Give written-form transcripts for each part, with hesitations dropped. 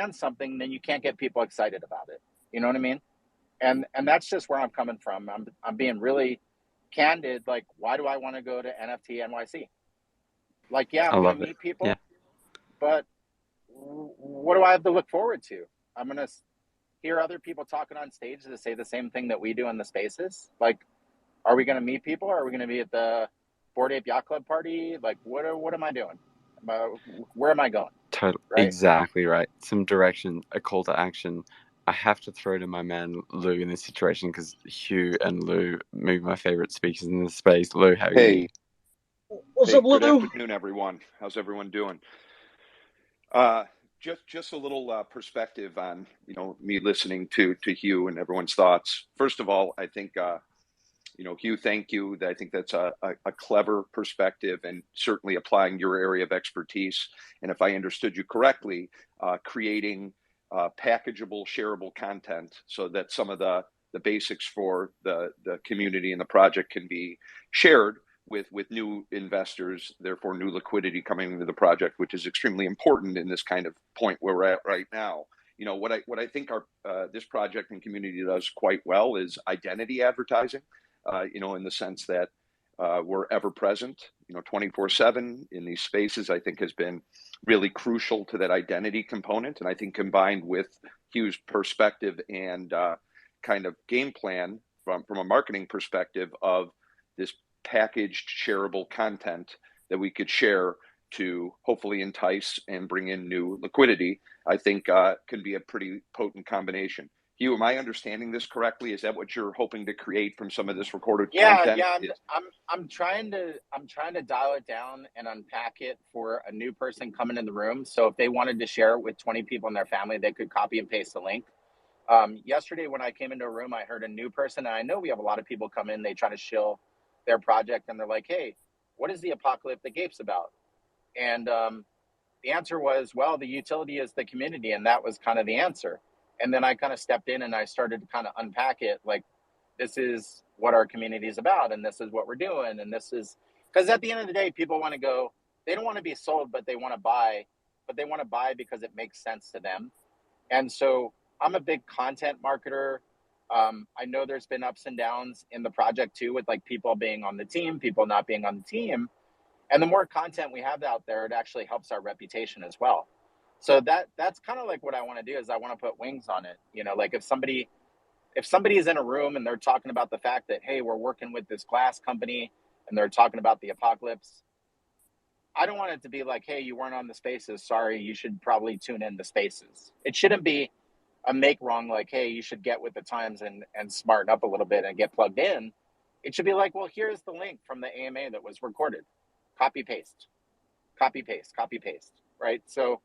brand something, then you can't get people excited about it. You know what I mean? And that's just where I'm coming from. I'm being really candid. Like, why do I want to go to NFT NYC? Like, yeah, I I'm going to love it. meet Yeah, people, but what do I have to look forward to? I'm going to hear other people talking on stage to say the same thing that we do in the spaces. Like, are we going to meet people? Are we going to be at the Bored Ape Yacht Club party? Like, what am I doing? Where am I going? totally, Right? exactly right. Some direction, a call to action. I have to throw to my man Lou in this situation because Hugh and Lou, maybe my favorite speakers in this space. Lou, how are you? Hey, What's up, good Lou? afternoon, everyone. How's everyone doing? Uh, just a little perspective on me listening to Hugh and everyone's thoughts. First of all, I think Hugh, thank you. I think that's a clever perspective and certainly applying your area of expertise. And if I understood you correctly, creating packageable, shareable content so that some of the basics for the community and the project can be shared with new investors, therefore new liquidity coming into the project, which is extremely important in this kind of point where we're at right now. What I think our this project and community does quite well is identity advertising. In the sense that we're ever present, 24/7 in these spaces, I think has been really crucial to that identity component. And I think combined with Hugh's perspective and kind of game plan from a marketing perspective of this packaged shareable content that we could share to hopefully entice and bring in new liquidity, I think can be a pretty potent combination. Hugh, am I understanding this correctly? Is that what you're hoping to create from some of this recorded content? Yeah. I'm trying to dial it down and unpack it for a new person coming in the room. So if they wanted to share it with 20 people in their family, they could copy and paste the link. Yesterday, when I came into a room, I heard a new person. And I know we have a lot of people come in, they try to shill their project, and they're like, "Hey, what is the Apocalyptic Apes about?" And the answer was, "Well, the utility is the community," and that was kind of the answer. And then I kind of stepped in and I started to kind of unpack it, like, this is what our community is about, and this is what we're doing, and this is because at the end of the day, people want to go. They don't want to be sold, but they want to buy. But they want to buy because it makes sense to them. And so I'm a big content marketer. I know there's been ups and downs in the project too, with like people being on the team, people not being on the team. And the more content we have out there, it actually helps our reputation as well. So that's kind of like what I want to do is I want to put wings on it. Like if somebody is in a room and they're talking about the fact that, hey, we're working with this glass company and they're talking about the apocalypse, I don't want it to be like, hey, you weren't on the spaces. Sorry, you should probably tune in the spaces. It shouldn't be a make wrong like, hey, you should get with the times and smarten up a little bit and get plugged in. It should be like, well, here's the link from the AMA that was recorded. Copy paste, copy paste, copy paste. Right. So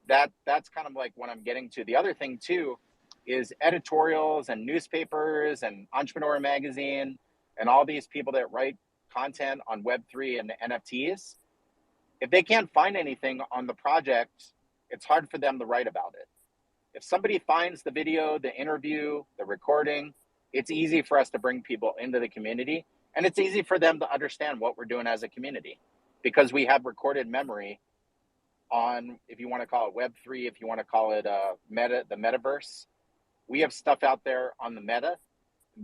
that's kind of like what I'm getting to. The other thing too is editorials and newspapers and Entrepreneur Magazine and all these people that write content on Web3 and NFTs. If they can't find anything on the project, it's hard for them to write about it. If somebody finds the video, the interview, the recording, it's easy for us to bring people into the community, and it's easy for them to understand what we're doing as a community because we have recorded memory on, if you want to call it Web3, if you want to call it the metaverse. We have stuff out there on the meta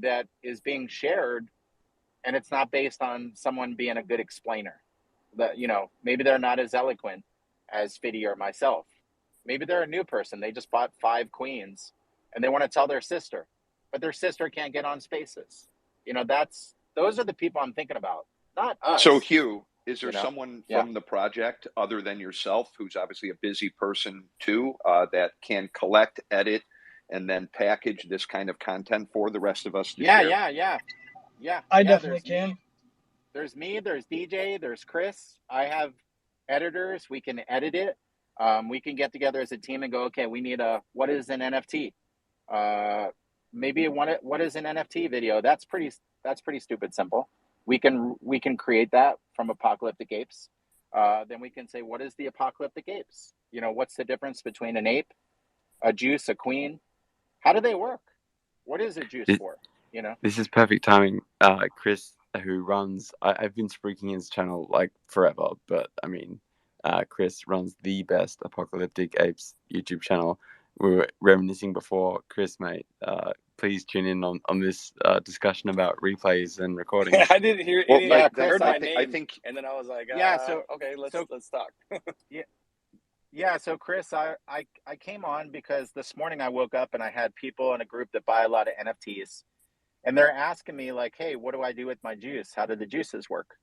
that is being shared, and it's not based on someone being a good explainer. That maybe they're not as eloquent as Fiddy or myself. Maybe they're a new person. They just bought 5 queens, and they want to tell their sister, but their sister can't get on Spaces. Those are the people I'm thinking about, not So, us. Hugh, is there someone Yeah. from the project other than yourself, who's obviously a busy person too, that can collect, edit, and then package this kind of content for the rest of us to share? Yeah. I Yeah, definitely can. There's me, there's DJ, there's Chris. I have editors. We can edit it. We can get together as a team and go, okay, we need what is an NFT? Maybe what is an NFT video? That's pretty stupid simple. We can create that from Apocalyptic Apes. Then we can say, what is the Apocalyptic Apes? What's the difference between an ape, a juice, a queen? How do they work? What is a juice This, for? this is perfect timing. Chris, who runs, I've been spruiking his channel like forever, but I mean, Chris runs the best Apocalyptic Apes YouTube channel. We were reminiscing before. Chris, mate, please tune in on this discussion about replays and recordings. I didn't hear Well, any. Yeah, I Chris, heard my I name, think and then I was like, yeah. So okay, let's talk. yeah, so Chris, I came on because this morning I woke up and I had people in a group that buy a lot of NFTs, and they're asking me like, "Hey, what do I do with my juice? How do the juices work?"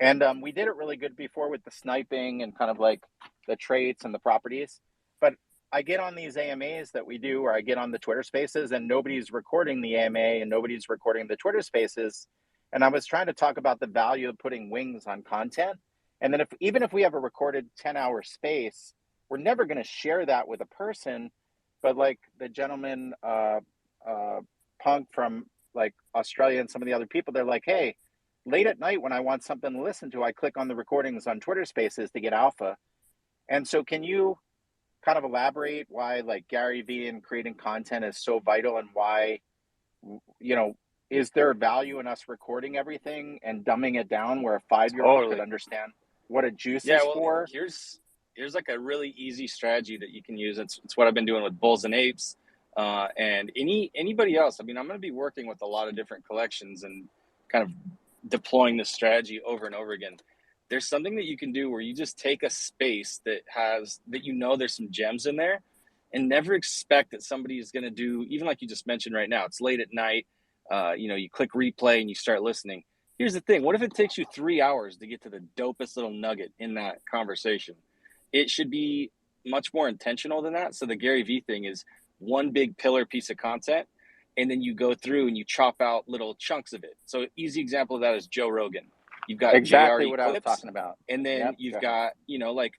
And we did it really good before with the sniping and kind of like the traits and the properties. But I get on these AMAs that we do, or I get on the Twitter Spaces, and nobody's recording the AMA and nobody's recording the Twitter Spaces. And I was trying to talk about the value of putting wings on content. And then even if we have a recorded 10-hour space, we're never going to share that with a person. But like the gentleman, Punk from like Australia and some of the other people, they're like, hey, late at night when I want something to listen to, I click on the recordings on Twitter Spaces to get alpha. And so can you kind of elaborate why like Gary Vee and creating content is so vital, and why, you know, is there value in us recording everything and dumbing it down where a 5-year-old could Totally. understand what a juice Yeah. is Well, for? here's like a really easy strategy that you can use. It's what I've been doing with Bulls and Apes, and anybody else. I mean, I'm going to be working with a lot of different collections and kind of deploying this strategy over and over again. There's something that you can do where you just take a space that there's some gems in there, and never expect that somebody is going to do, even like you just mentioned right now, it's late at night, you click replay and you start listening. Here's the thing. What if it takes you 3 hours to get to the dopest little nugget in that conversation? It should be much more intentional than that. So the Gary Vee thing is one big pillar piece of content, and then you go through and you chop out little chunks of it. So easy example of that is Joe Rogan. You've got Exactly JRE what I was clips, talking about. and then Yep, you've go got,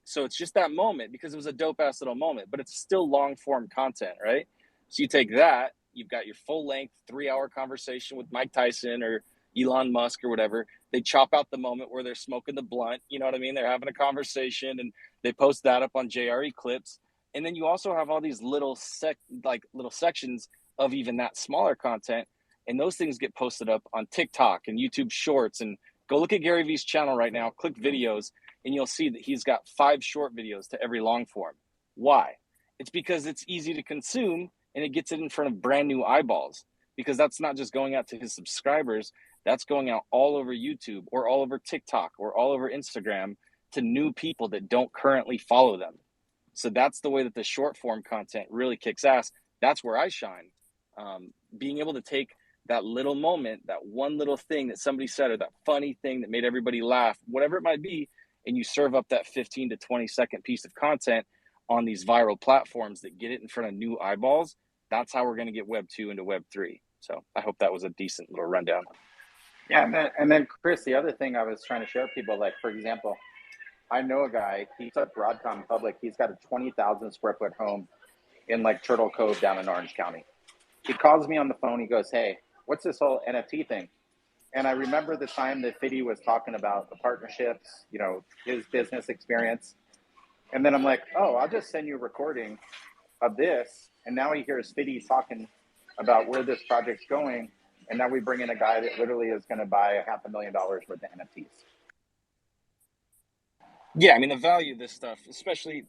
so it's just that moment because it was a dope ass little moment, but it's still long form content, right? So you take that, you've got your full length 3-hour conversation with Mike Tyson or Elon Musk or whatever. They chop out the moment where they're smoking the blunt, you know what I mean? They're having a conversation and they post that up on JRE clips. And then you also have all these little sections of even that smaller content. And those things get posted up on TikTok and YouTube Shorts. And go look at Gary Vee's channel right now, click videos, and you'll see that he's got 5 short videos to every long form. Why? It's because it's easy to consume and it gets it in front of brand new eyeballs, because that's not just going out to his subscribers, that's going out all over YouTube or all over TikTok or all over Instagram to new people that don't currently follow them. So that's the way that the short form content really kicks ass. That's where I shine. Being able to take that little moment, that one little thing that somebody said, or that funny thing that made everybody laugh, whatever it might be, and you serve up that 15 to 20-second piece of content on these viral platforms that get it in front of new eyeballs. That's how we're going to get Web 2 into Web 3. So I hope that was a decent little rundown. Yeah, and then Chris, the other thing I was trying to share with people, like for example, I know a guy, he's at Broadcom Public, he's got a 20,000 square foot home in like Turtle Cove down in Orange County. He calls me on the phone, he goes, hey, what's this whole NFT thing? And I remember the time that Fiddy was talking about the partnerships, his business experience. And then I'm like, oh, I'll just send you a recording of this. And now he hears Fiddy talking about where this project's going. And now we bring in a guy that literally is going to buy $500,000 worth of NFTs. Yeah, I mean, the value of this stuff, especially,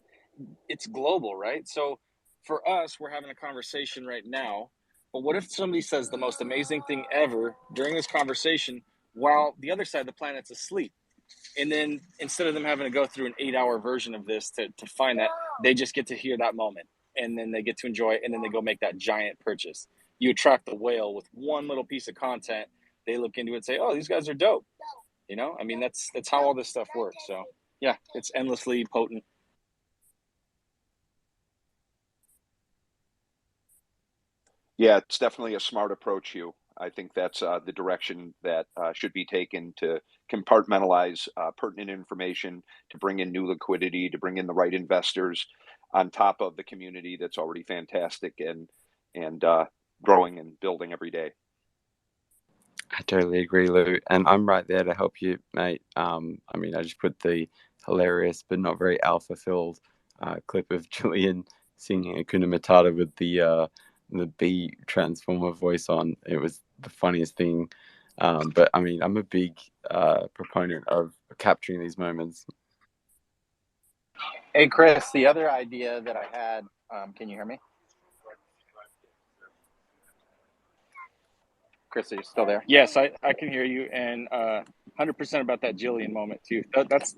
it's global, right? So for us, we're having a conversation right now. But what if somebody says the most amazing thing ever during this conversation while the other side of the planet's asleep? And then instead of them having to go through an 8-hour version of this to find that, they just get to hear that moment. And then they get to enjoy it. And then they go make that giant purchase. You attract the whale with one little piece of content. They look into it and say, oh, these guys are dope. I mean, that's how all this stuff works. So yeah, it's endlessly potent. Yeah, it's definitely a smart approach, Hugh. I think that's the direction that should be taken to compartmentalize pertinent information, to bring in new liquidity, to bring in the right investors on top of the community that's already fantastic and growing and building every day. I totally agree, Lou, and I'm right there to help you, mate. I mean, I just put the hilarious but not very alpha-filled clip of Julian singing Hakuna Matata with the bee transformer voice on. It was the funniest thing. But I mean, I'm a big proponent of capturing these moments. Hey, Chris, the other idea that I had, can you hear me? Chris, are you still there? Yes, I can hear you, and 100% about that Jillian moment too. That's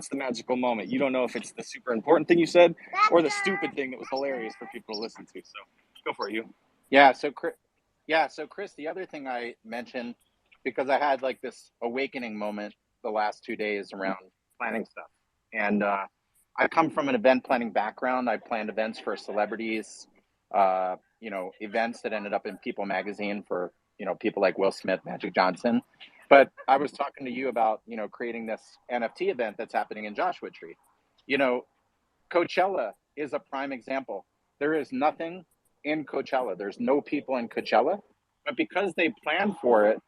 the magical moment. You don't know if it's the super important thing you said or the stupid thing that was hilarious for people to listen to. So go for it, you. So Chris, the other thing I mentioned, because I had like this awakening moment the last 2 days around planning stuff. And I come from an event planning background. I planned events for celebrities, events that ended up in People magazine for, people like Will Smith, Magic Johnson. But I was talking to you about, creating this NFT event that's happening in Joshua Tree. You know, Coachella is a prime example. There is nothing in Coachella. There's no people in Coachella, but because they plan for it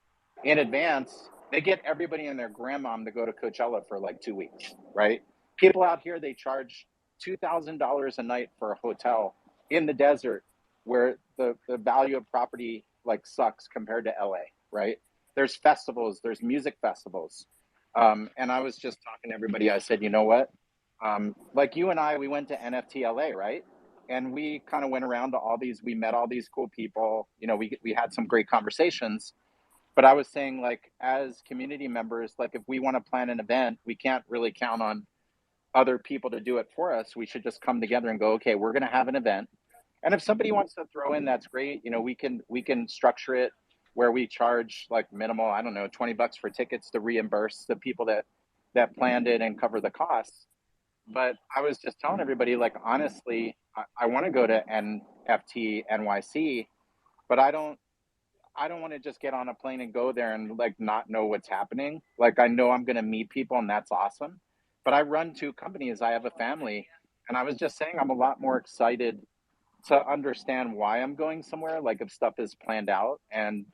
in advance, they get everybody and their grandmom to go to Coachella for like 2 weeks, right? People out here, they charge $2,000 a night for a hotel in the desert where the value of property like sucks compared to LA, right? There's festivals, there's music festivals. And I was just talking to everybody. I said, you know what? Like you and I, we went to NFTLA, right? And we kind of went around to we met all these cool people. We had some great conversations. But I was saying, like, as community members, like, if we want to plan an event, we can't really count on other people to do it for us. We should just come together and go, okay, we're going to have an event. And if somebody wants to throw in, that's great. We can structure it where we charge like minimal, I don't know, $20 for tickets to reimburse the people that planned it and cover the costs. But I was just telling everybody, like, honestly, I want to go to NFT NYC, but I don't want to just get on a plane and go there and like not know what's happening. Like, I know I'm going to meet people and that's awesome. But I run two companies, I have a family, and I was just saying I'm a lot more excited to understand why I'm going somewhere, like if stuff is planned out. And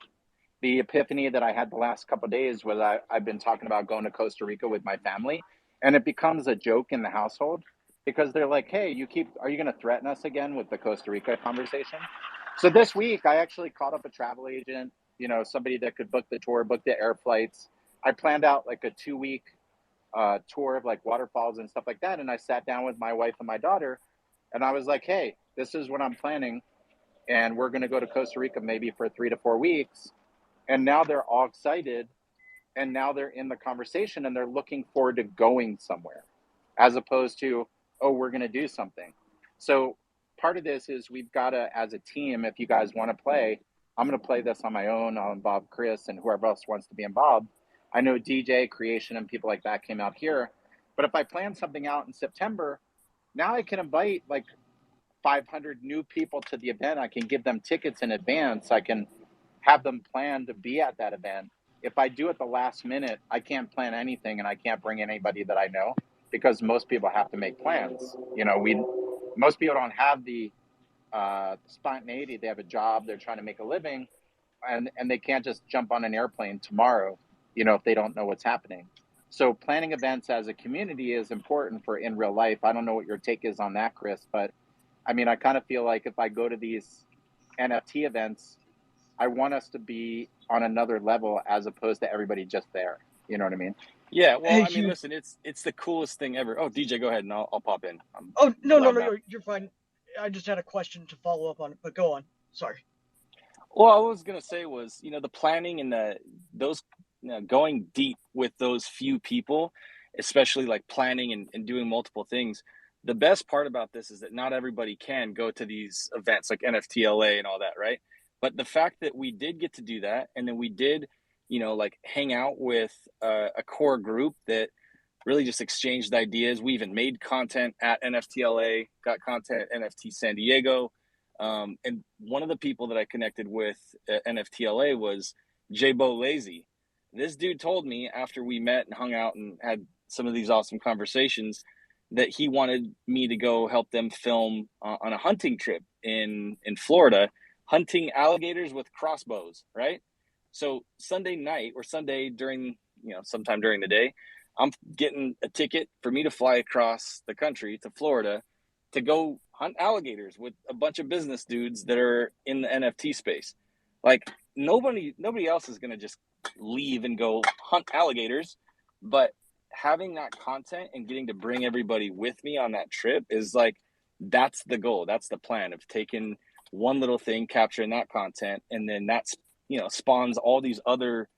the epiphany that I had the last couple of days was I've been talking about going to Costa Rica with my family, and it becomes a joke in the household because they're like, "Hey, are you going to threaten us again with the Costa Rica conversation?" So this week, I actually called up a travel agent, somebody that could book the tour, book the air flights. I planned out like a 2 week tour of like waterfalls and stuff like that, and I sat down with my wife and my daughter, and I was like, "Hey, this is what I'm planning, and we're going to go to Costa Rica maybe for 3 to 4 weeks." And now they're all excited, and now they're in the conversation and they're looking forward to going somewhere as opposed to, oh, we're going to do something. So part of this is we've got to, as a team, if you guys want to play, I'm going to play this on my own. I'll involve Chris and whoever else wants to be involved. I know DJ Creation and people like that came out here, but if I plan something out in September, now I can invite like 500 new people to the event. I can give them tickets in advance. I can have them plan to be at that event. If I do it the last minute, I can't plan anything and I can't bring anybody that I know because most people have to make plans. Most people don't have the spontaneity. They have a job, they're trying to make a living, and they can't just jump on an airplane tomorrow, if they don't know what's happening. So planning events as a community is important for in real life. I don't know what your take is on that, Chris, but I mean, I kind of feel like if I go to these NFT events, I want us to be on another level as opposed to everybody just there. You know what I mean? Yeah. Well, Hey, I mean, Hugh. listen, it's the coolest thing ever. Oh, DJ, go ahead and I'll pop in. Oh, no, loud now. you're fine. I just had a question to follow up on it, but go on. Sorry. Well, I was gonna say was, the planning and those going deep with those few people, especially like planning and doing multiple things. The best part about this is that not everybody can go to these events like NFTLA and all that, right? But the fact that we did get to do that, and then we did, like hang out with a core group that really just exchanged ideas. We even made content at NFTLA, got content at NFT San Diego. And one of the people that I connected with at NFTLA was J-Bo Lazy. This dude told me after we met and hung out and had some of these awesome conversations that he wanted me to go help them film on a hunting trip in Florida, hunting alligators with crossbows, right? So Sunday night or Sunday during, sometime during the day, I'm getting a ticket for me to fly across the country to Florida to go hunt alligators with a bunch of business dudes that are in the NFT space. Like nobody else is going to just leave and go hunt alligators. But having that content and getting to bring everybody with me on that trip is like, that's the goal. That's the plan of taking one little thing, capturing that content, and then that's, spawns all these other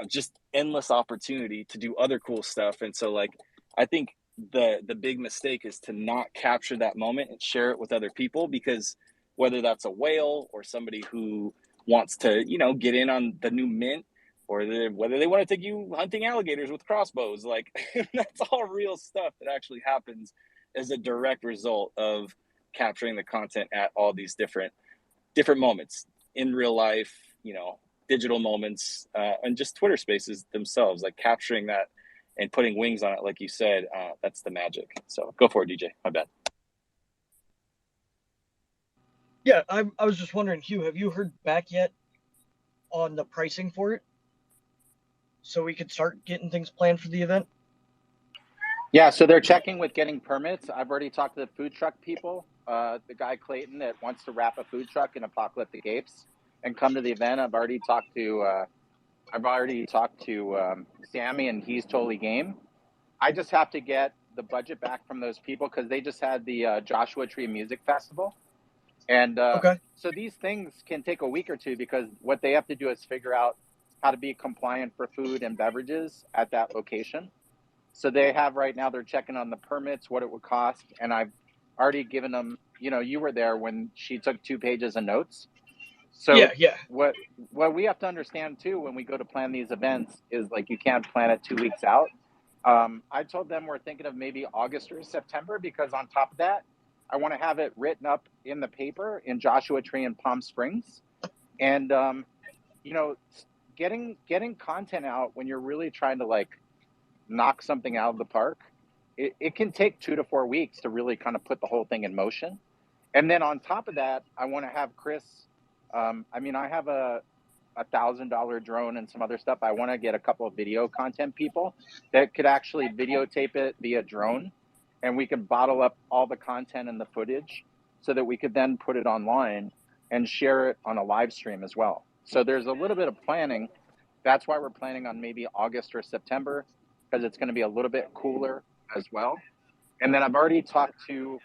just endless opportunity to do other cool stuff. And so like, I think the big mistake is to not capture that moment and share it with other people, because whether that's a whale or somebody who wants to, get in on the new mint, or whether they want to take you hunting alligators with crossbows, like that's all real stuff that actually happens as a direct result of capturing the content at all these different moments in real life, digital moments, and just Twitter spaces themselves, like capturing that and putting wings on it, like you said, that's the magic. So go for it, DJ. My bad. Yeah, I was just wondering, Hugh, have you heard back yet on the pricing for it? So we could start getting things planned for the event? Yeah, so they're checking with getting permits. I've already talked to the food truck people. The guy Clayton that wants to wrap a food truck in apocalyptic apes and come to the event. I've already talked to Sammy, and he's totally game. I just have to get the budget back from those people because they just had the Joshua Tree Music Festival. And Okay. so these things can take a week or two, because what they have to do is figure out how to be compliant for food and beverages at that location. So they have right now, they're checking on the permits, what it would cost. And I've already given them, you were there when she took 2 pages of notes. So yeah. what we have to understand too, when we go to plan these events, is like, you can't plan it 2 weeks out. I told them we're thinking of maybe August or September, because on top of that, I want to have it written up in the paper in Joshua Tree and Palm Springs. And, getting content out when you're really trying to like knock something out of the park, it can take 2 to 4 weeks to really kind of put the whole thing in motion. And then on top of that, I want to have Chris, I have a $1,000 drone and some other stuff. I want to get a couple of video content people that could actually videotape it via drone, and we could bottle up all the content and the footage so that we could then put it online and share it on a live stream as well. So there's a little bit of planning. That's why we're planning on maybe August or September, because it's going to be a little bit cooler as well. And then I've already talked to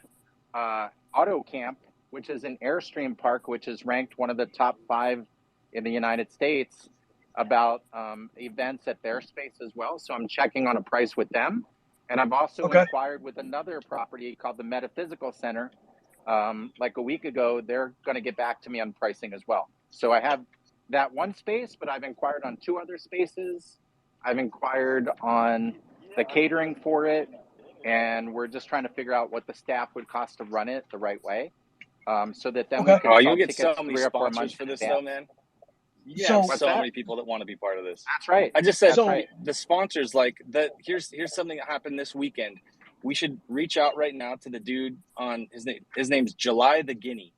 Auto Camp, which is an Airstream park, which is ranked one of the top 5 in the United States, about events at their space as well. So I'm checking on a price with them. And I've also inquired with another property called the Metaphysical Center. Like a week ago, they're going to get back to me on pricing as well. So I have that one space, but I've inquired on 2 other spaces. I've inquired on the catering for it, and we're just trying to figure out what the staff would cost to run it the right way, so that then we can sell you'll get tickets so many 3 or 4 sponsors months for this, in advance. though, man. Yeah, so that? many people that want to be part of this. That's right. I just said, That's right. The sponsors, like here's something that happened this weekend. We should reach out right now to the dude on his name's July the Guinea.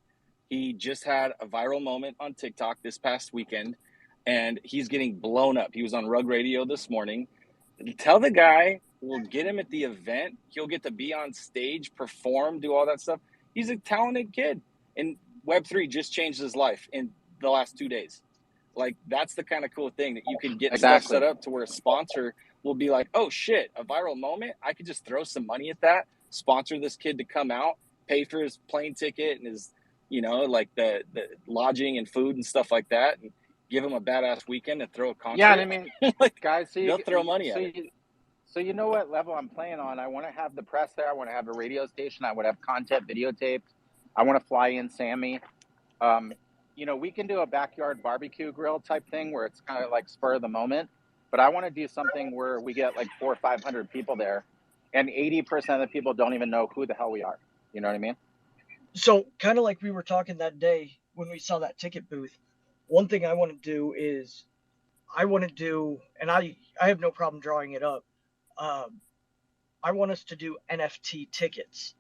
He just had a viral moment on TikTok this past weekend, and he's getting blown up. He was on Rug Radio this morning. Tell the guy we'll get him at the event. He'll get to be on stage, perform, do all that stuff. He's a talented kid, and Web3 just changed his life in the last 2 days. Like, that's the kind of cool thing that you can get stuff set up to where a sponsor will be like, oh shit, a viral moment. I could just throw some money at that, sponsor this kid to come out, pay for his plane ticket and his, like the lodging and food and stuff like that, and give him a badass weekend and throw a concert. Yeah, and I mean, like, guys, so they'll throw money at it. So you know what level I'm playing on. I want to have the press there. I want to have a radio station. I want to have content videotaped. I want to fly in Sammy. We can do a backyard barbecue grill type thing where it's kind of like spur of the moment. But I want to do something where we get like 400 or 500 people there, and 80% of the people don't even know who the hell we are. You know what I mean? So kind of like we were talking that day when we saw that ticket booth, one thing I want to do is and I have no problem drawing it up. I want us to do NFT tickets,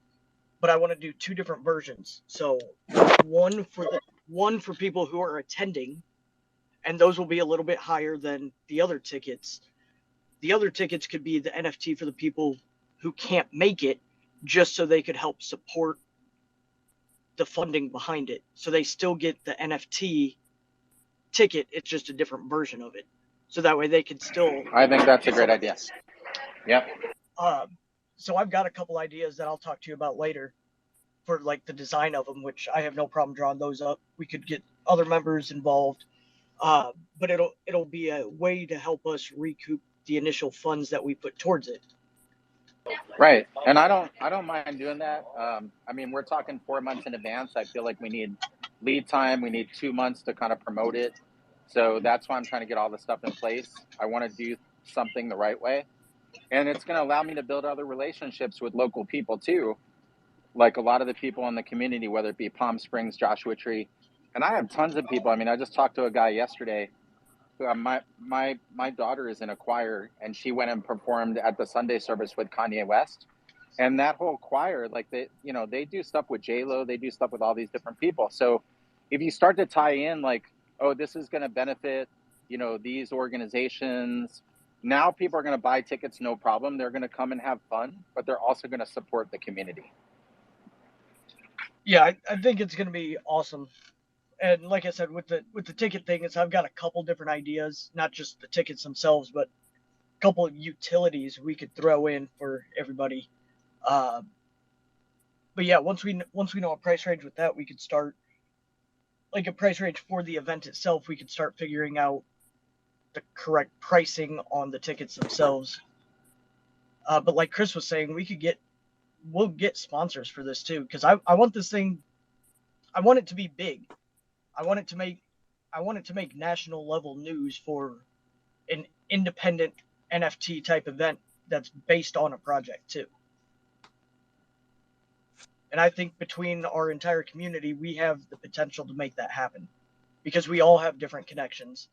but I want to do 2 different versions. So one for people who are attending, and those will be a little bit higher than the other tickets. The other tickets could be the NFT for the people who can't make it, just so they could help support the funding behind it. So they still get the NFT ticket. It's just a different version of it. So that way they could still. I think that's a great idea. Yep. So I've got a couple ideas that I'll talk to you about later for like the design of them, which I have no problem drawing those up. We could get other members involved, but it'll be a way to help us recoup the initial funds that we put towards it. Right. And I don't mind doing that. I mean, we're talking 4 months in advance. I feel like we need lead time. We need 2 months to kind of promote it. So that's why I'm trying to get all the stuff in place. I want to do something the right way. And it's going to allow me to build other relationships with local people too. Like a lot of the people in the community, whether it be Palm Springs, Joshua Tree. And I have tons of people. I mean, I just talked to a guy yesterday. My daughter is in a choir, and she went and performed at the Sunday service with Kanye West. And that whole choir, like they do stuff with J-Lo, they do stuff with all these different people. So if you start to tie in like, oh, this is going to benefit, these organizations, now people are going to buy tickets, no problem. They're going to come and have fun, but they're also going to support the community. Yeah, I think it's going to be awesome. And like I said, with the ticket thing, I've got a couple different ideas, not just the tickets themselves, but a couple of utilities we could throw in for everybody. But yeah, once we know a price range with that, we could start like a price range for the event itself. We could start figuring out the correct pricing on the tickets themselves. But like Chris was saying, we'll get sponsors for this too, because I want this thing. I want it to be big. I want it to make national level news for an independent NFT type event that's based on a project too. And I think between our entire community, we have the potential to make that happen because we all have different connections.